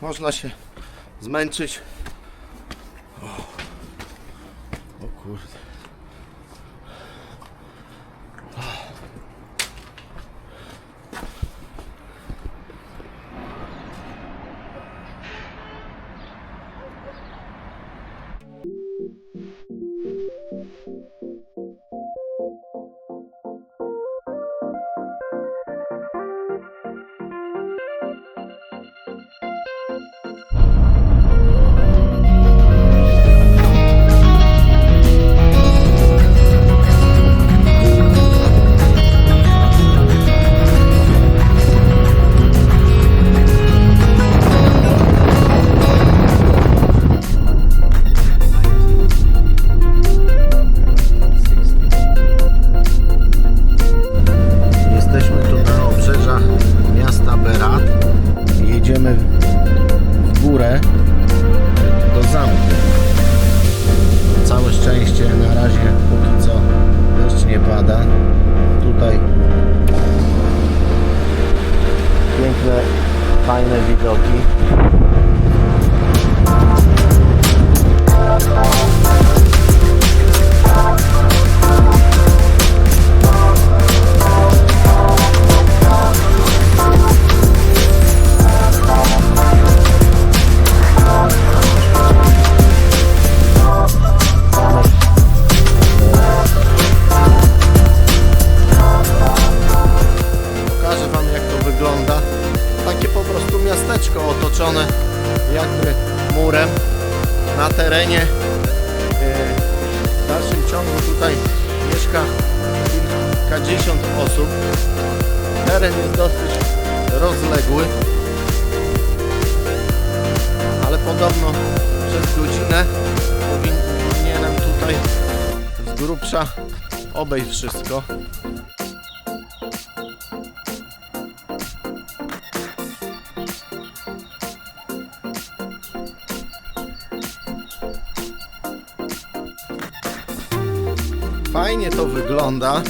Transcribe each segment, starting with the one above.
można się zmęczyć. O kurde. W górę do zamku. Całe szczęście na razie póki co deszcz nie pada. Tutaj piękne, fajne widoki. Otoczone jakby murem na terenie. W dalszym ciągu tutaj mieszka kilkadziesiąt osób. Teren jest dosyć rozległy, ale podobno przez godzinę powinienem tutaj z grubsza obejść wszystko. Fajnie to wygląda.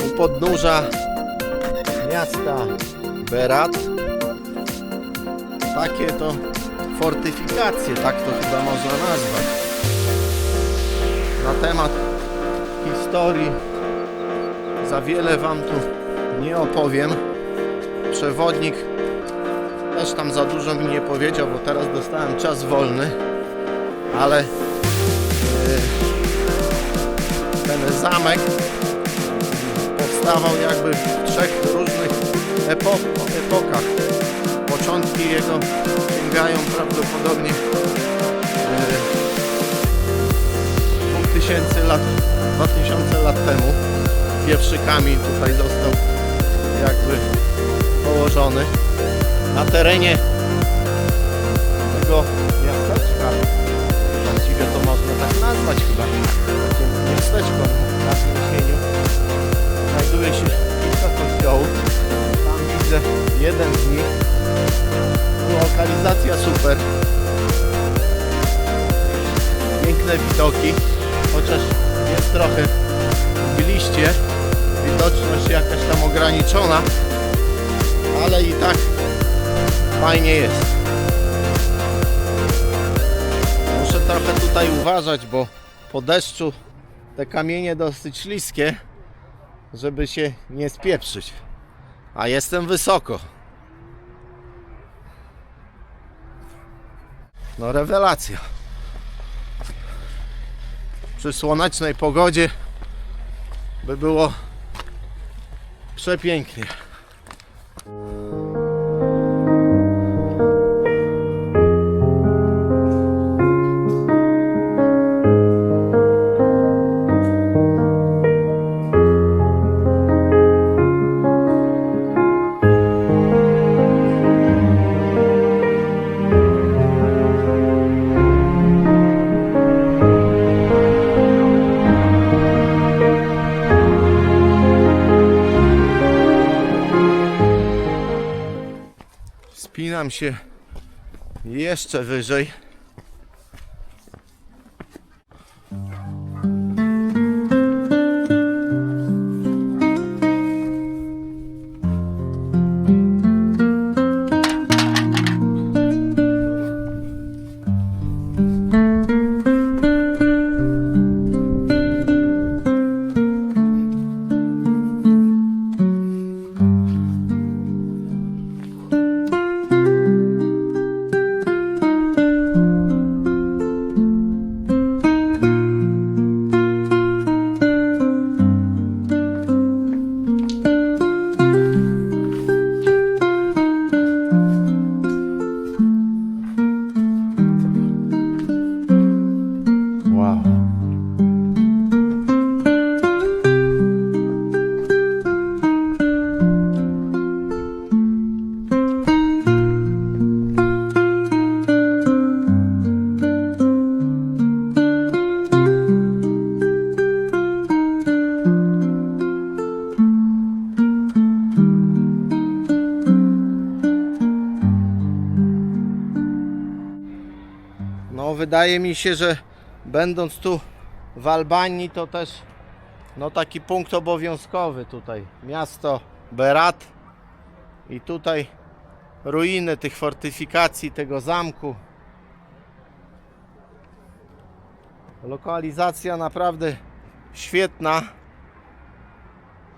U podnóża miasta Berat. Takie to fortyfikacje, tak to chyba można nazwać. Na temat historii za wiele wam tu nie opowiem. Przewodnik też tam za dużo mi nie powiedział, bo teraz dostałem czas wolny, ale ten zamek powstawał jakby w trzech różnych epokach. Początki jego sięgają prawdopodobnie 2000 lat temu. Pierwszy kamień tutaj został jakby położony na terenie tego miasteczka. Właściwie to można tak nazwać chyba. Miasteczko na Wzniesieniu. Znajduje się kilka kościołów. Tam widzę jeden z nich. Lokalizacja super. Piękne widoki. Chociaż jest trochę mgliście. Widoczność jakaś tam ograniczona. Ale i tak fajnie jest. Muszę trochę tutaj uważać, bo po deszczu te kamienie dosyć śliskie, żeby się nie spieprzyć. A jestem wysoko. No rewelacja. Przy słonecznej pogodzie by było przepięknie. Wspinam się jeszcze wyżej. bo wydaje mi się, że będąc tu w Albanii, to też no taki punkt obowiązkowy tutaj. Miasto Berat i tutaj ruiny tych fortyfikacji, tego zamku. Lokalizacja naprawdę świetna.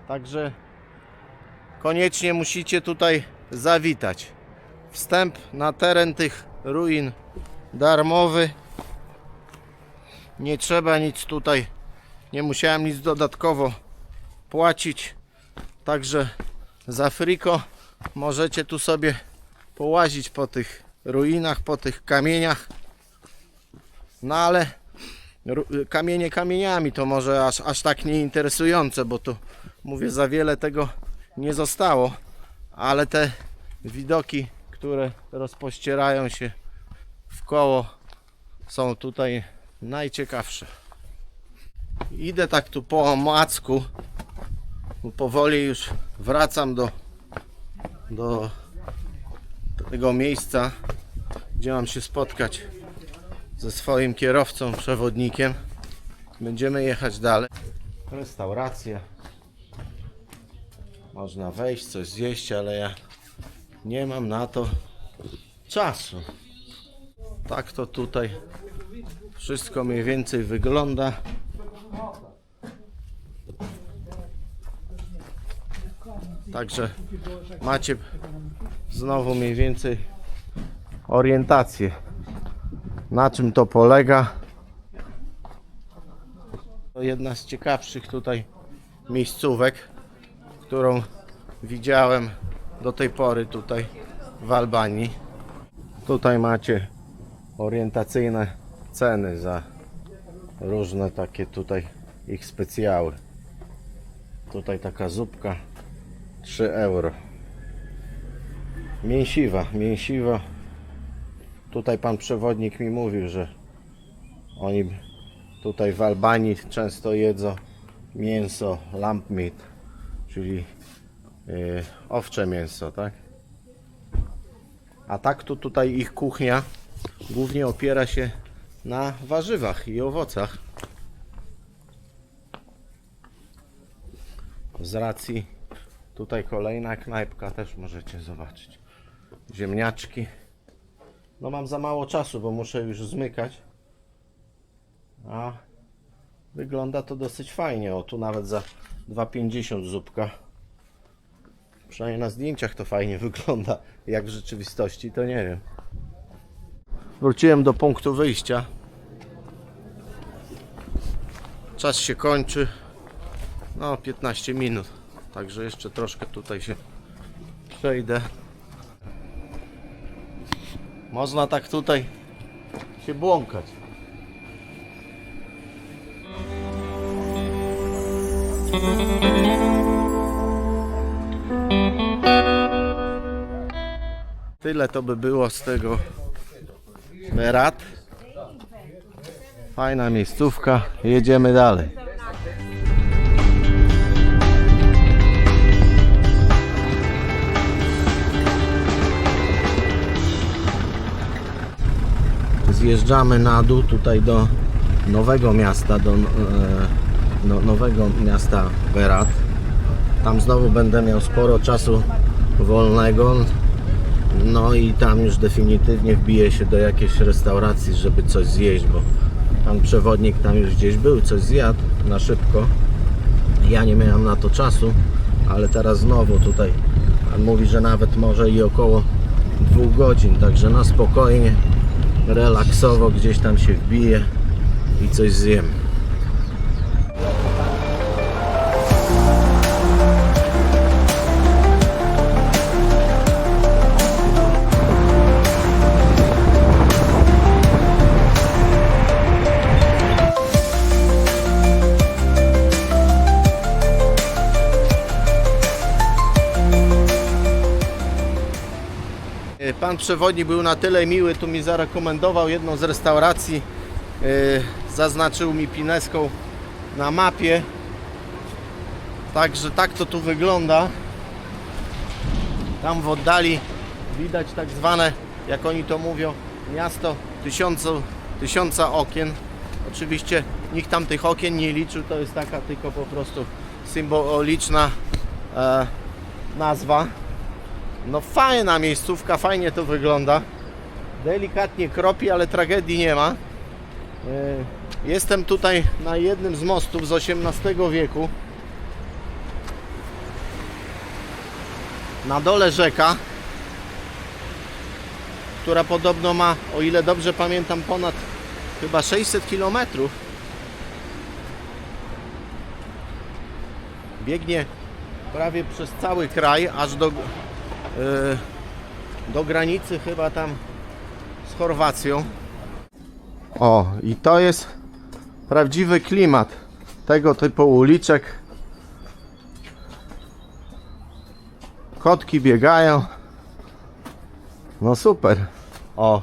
Także koniecznie musicie tutaj zawitać. Wstęp na teren tych ruin darmowy. Nie trzeba nic tutaj, nie musiałem nic dodatkowo płacić. Także za friko możecie tu sobie połazić po tych ruinach, po tych kamieniach. No ale kamienie kamieniami to może aż tak nie interesujące, bo tu mówię, za wiele tego nie zostało, ale te widoki, które rozpościerają się w koło, są tutaj najciekawsze. Idę tak tu po omacku, bo powoli już wracam do tego miejsca, gdzie mam się spotkać ze swoim kierowcą, przewodnikiem. Będziemy jechać dalej. Restauracja. Można wejść, coś zjeść, ale ja nie mam na to czasu. Tak to tutaj wszystko mniej więcej wygląda. Także macie znowu mniej więcej orientację, na czym to polega. To jedna z ciekawszych tutaj miejscówek, którą widziałem do tej pory tutaj w Albanii. Tutaj macie orientacyjne ceny za różne takie tutaj ich specjały. Tutaj taka zupka 3 euro. Mięsiwa. Tutaj pan przewodnik mi mówił, że oni tutaj w Albanii często jedzą mięso lamb meat, czyli owcze mięso, tak? A tak to tutaj ich kuchnia głównie opiera się na warzywach i owocach. Z racji tutaj kolejna knajpka też możecie zobaczyć. Ziemniaczki. No mam za mało czasu, bo muszę już zmykać. A wygląda to dosyć fajnie. O, tu nawet za 2,50 zupka. Przynajmniej na zdjęciach to fajnie wygląda. Jak w rzeczywistości, to nie wiem. Wróciłem do punktu wyjścia. Czas się kończy. No 15 minut. Także jeszcze troszkę tutaj się przejdę. Można tak tutaj się błąkać. Tyle to by było z tego Berat. Fajna miejscówka. Jedziemy dalej. Zjeżdżamy na dół tutaj do nowego miasta, do nowego miasta Berat. Tam znowu będę miał sporo czasu wolnego. No i tam już definitywnie wbiję się do jakiejś restauracji, żeby coś zjeść, bo pan przewodnik tam już gdzieś był, coś zjadł na szybko. Ja nie miałem na to czasu, ale teraz znowu tutaj pan mówi, że nawet może i około 2 godzin, także na spokojnie, relaksowo gdzieś tam się wbije i coś zjem. Pan przewodnik był na tyle miły, tu mi zarekomendował jedną z restauracji, zaznaczył mi pineską na mapie, także tak to tu wygląda. Tam w oddali widać tak zwane, jak oni to mówią, miasto 1000 okien. Oczywiście nikt tam tych okien nie liczył, to jest taka tylko po prostu symboliczna nazwa. No fajna miejscówka, fajnie to wygląda. Delikatnie kropi, ale tragedii nie ma. Jestem tutaj na jednym z mostów z XVIII wieku. Na dole rzeka, która podobno ma, o ile dobrze pamiętam, ponad chyba 600 km. Biegnie prawie przez cały kraj, aż do granicy chyba tam z Chorwacją. O, i to jest prawdziwy klimat tego typu uliczek. Kotki biegają. No super. O,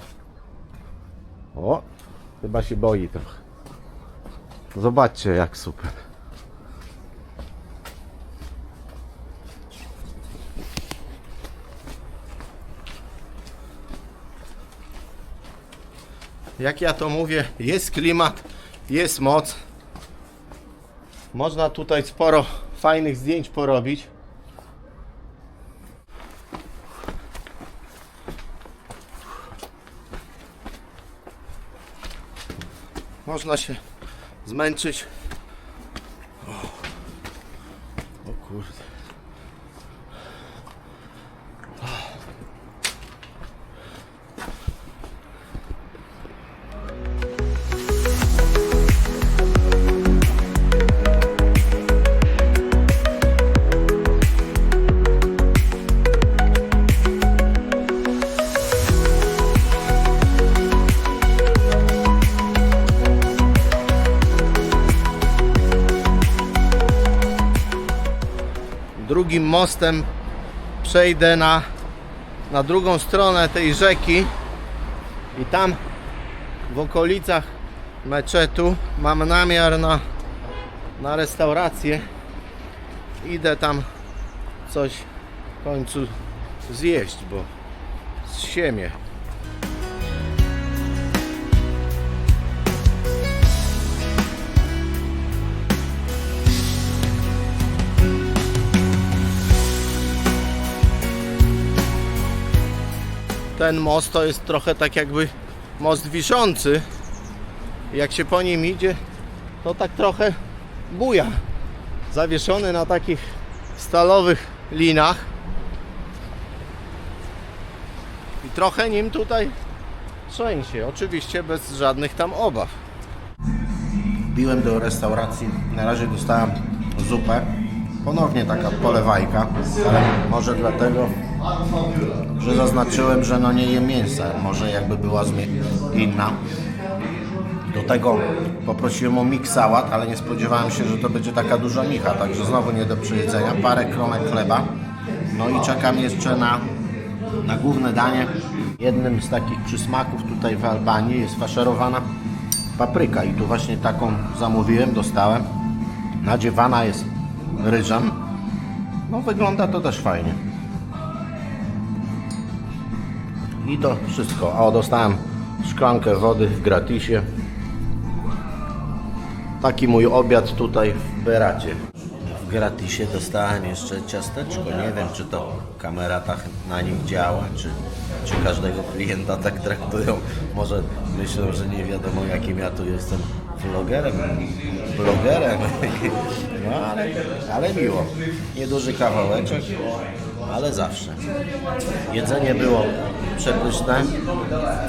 chyba się boi trochę. Zobaczcie, jak super. Jak ja to mówię, jest klimat, jest moc. Można tutaj sporo fajnych zdjęć porobić. Można się zmęczyć. O kurde. Drugim mostem przejdę na drugą stronę tej rzeki i tam w okolicach meczetu mam namiar na restaurację. Idę tam coś w końcu zjeść, bo zsiemię. Ten most to jest trochę tak jakby most wiszący. Jak się po nim idzie, to tak trochę buja. Zawieszony na takich stalowych linach. I trochę nim tutaj trzęsie. Oczywiście bez żadnych tam obaw. Wbiłem do restauracji. Na razie dostałem zupę. Ponownie taka polewajka, ale może dlatego, że zaznaczyłem, że no nie jem mięsa, może jakby była inna. Do tego poprosiłem o mix sałat, ale nie spodziewałem się, że to będzie taka duża micha, także znowu nie do przejedzenia. Parę kromek chleba. No i czekam jeszcze na główne danie. Jednym z takich przysmaków tutaj w Albanii jest faszerowana papryka i tu właśnie taką zamówiłem, dostałem. Nadziewana jest ryżem. No wygląda to też fajnie. I to wszystko. O, dostałem szklankę wody w gratisie. Taki mój obiad tutaj w Beracie. W gratisie dostałem jeszcze ciasteczko. Nie wiem, czy to kamera tak na nim działa, czy każdego klienta tak traktują. Może myślą, że nie wiadomo, jakim ja tu jestem vlogerem, blogerem. No ale miło. Nieduży kawałeczek, ale zawsze. Jedzenie było przepyszne,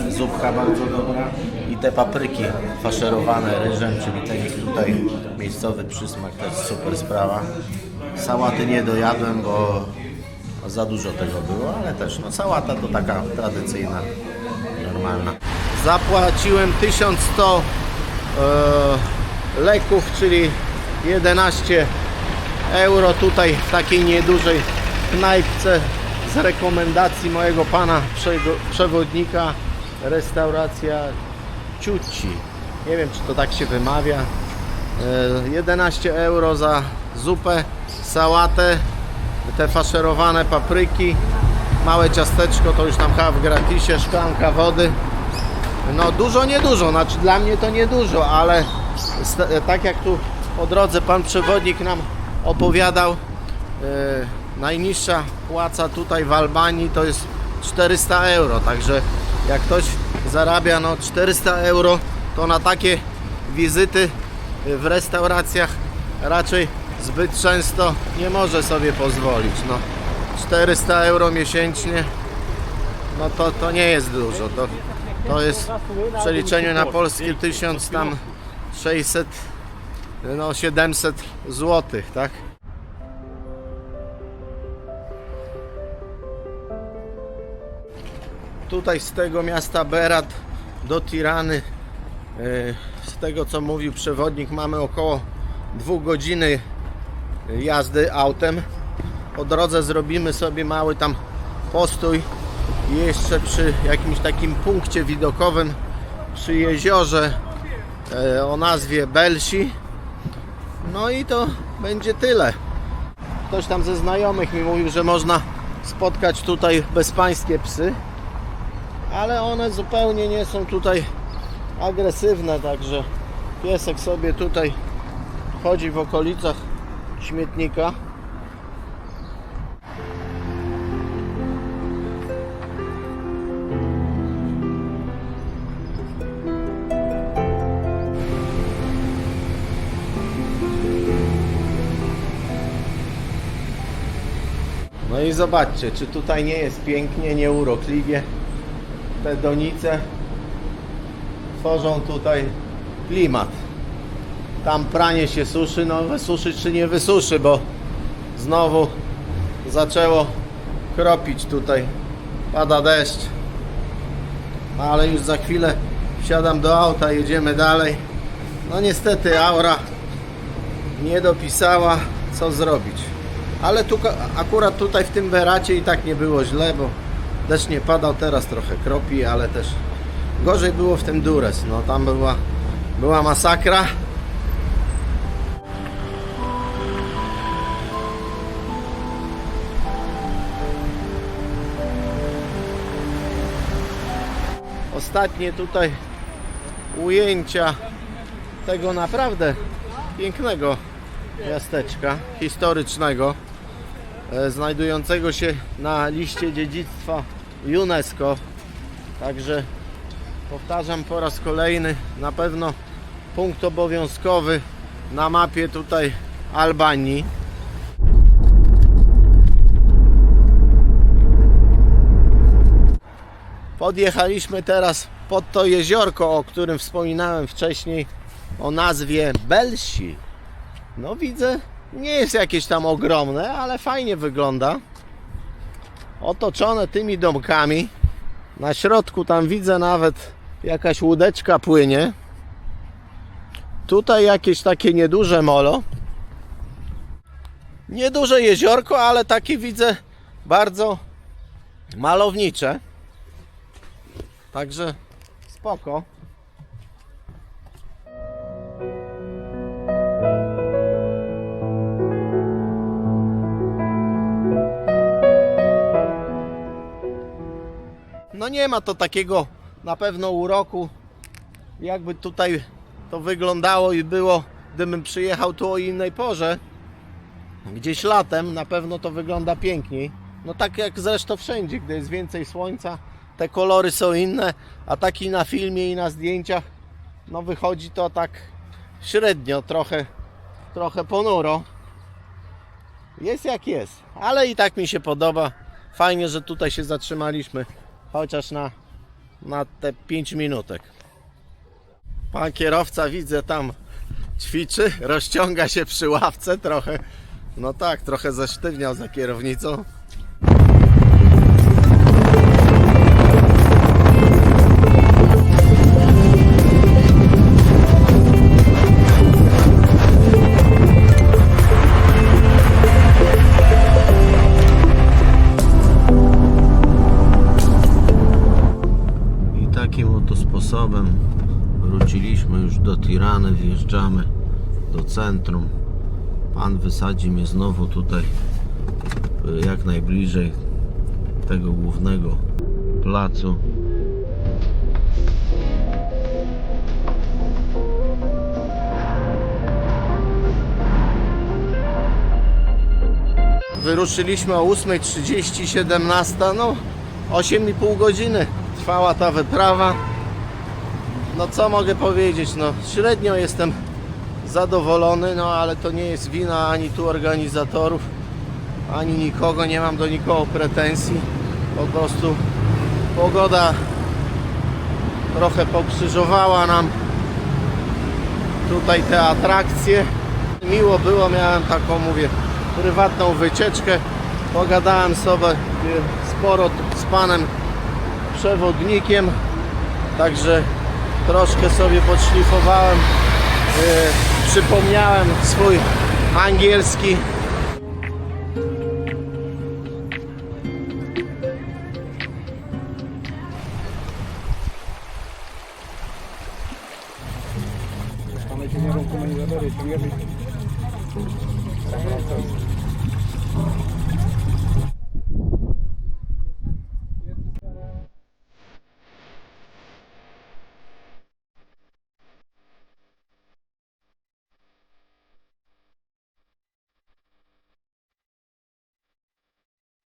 zupka bardzo dobra i te papryki faszerowane ryżem, czyli ten tutaj miejscowy przysmak, to jest super sprawa. Sałaty nie dojadłem, bo za dużo tego było, ale też no sałata to taka tradycyjna, normalna. Zapłaciłem 1100 leków, czyli 11 euro tutaj w takiej niedużej knajpce z rekomendacji mojego pana przewodnika, restauracja Ciuci. Nie wiem, czy to tak się wymawia. 11 euro za zupę, sałatę, te faszerowane papryki, małe ciasteczko, to już tam chyba w gratisie, szklanka wody. No dużo, niedużo, znaczy dla mnie to niedużo, ale tak jak tu po drodze pan przewodnik nam opowiadał, najniższa płaca tutaj w Albanii to jest 400 euro, także jak ktoś zarabia 400 euro, to na takie wizyty w restauracjach raczej zbyt często nie może sobie pozwolić. 400 euro miesięcznie, to nie jest dużo, to jest w przeliczeniu na polskie 1600, 700 zł, tak? Tutaj z tego miasta Berat do Tirany, z tego co mówił przewodnik, mamy około 2 godziny jazdy autem. Po drodze zrobimy sobie mały tam postój jeszcze przy jakimś takim punkcie widokowym przy jeziorze o nazwie Belsi. No i to będzie tyle. Ktoś tam ze znajomych mi mówił, że można spotkać tutaj bezpańskie psy, ale one zupełnie nie są tutaj agresywne, także piesek sobie tutaj chodzi w okolicach śmietnika. No i zobaczcie, czy tutaj nie jest pięknie, nieurokliwie. Te donice tworzą tutaj klimat. Tam pranie się suszy, wysuszy czy nie wysuszy, bo znowu zaczęło kropić tutaj. Pada deszcz. Ale już za chwilę wsiadam do auta, jedziemy dalej. No niestety aura nie dopisała, co zrobić. Ale tu, akurat tutaj w tym Beracie i tak nie było źle, bo deszcz nie padał, teraz trochę kropi, ale też gorzej było w tym Durres. Tam była masakra. Ostatnie tutaj ujęcia tego naprawdę pięknego miasteczka historycznego, znajdującego się na liście dziedzictwa UNESCO. Także powtarzam po raz kolejny, na pewno punkt obowiązkowy na mapie tutaj Albanii. Podjechaliśmy teraz pod to jeziorko, o którym wspominałem wcześniej, o nazwie Belsi. No widzę, nie jest jakieś tam ogromne, ale fajnie wygląda. Otoczone tymi domkami. Na środku tam widzę nawet jakaś łódeczka płynie. Tutaj jakieś takie nieduże molo. Nieduże jeziorko, ale takie widzę bardzo malownicze. Także spoko. No nie ma to takiego na pewno uroku, jakby tutaj to wyglądało i było, gdybym przyjechał tu o innej porze, gdzieś latem, na pewno to wygląda piękniej. No tak jak zresztą wszędzie, gdy jest więcej słońca, te kolory są inne, a taki na filmie i na zdjęciach, no wychodzi to tak średnio, trochę ponuro. Jest jak jest, ale i tak mi się podoba. Fajnie, że tutaj się zatrzymaliśmy, chociaż na te 5 minutek. Pan kierowca, widzę, tam ćwiczy, rozciąga się przy ławce trochę. No tak, trochę zesztywniał za kierownicą. Sposobem wróciliśmy już do Tirany, wjeżdżamy do centrum. Pan wysadzi mnie znowu tutaj jak najbliżej tego głównego placu. Wyruszyliśmy o 8:30, 17, no 8,5 godziny trwała ta wyprawa. No co mogę powiedzieć, no średnio jestem zadowolony, no ale to nie jest wina ani tu organizatorów, ani nikogo, nie mam do nikogo pretensji. Po prostu pogoda trochę pokrzyżowała nam tutaj te atrakcje. Miło było, miałem taką, mówię, prywatną wycieczkę. Pogadałem sobie sporo z panem przewodnikiem, także troszkę sobie podszlifowałem, przypomniałem swój angielski. Están enseñando un comunicador y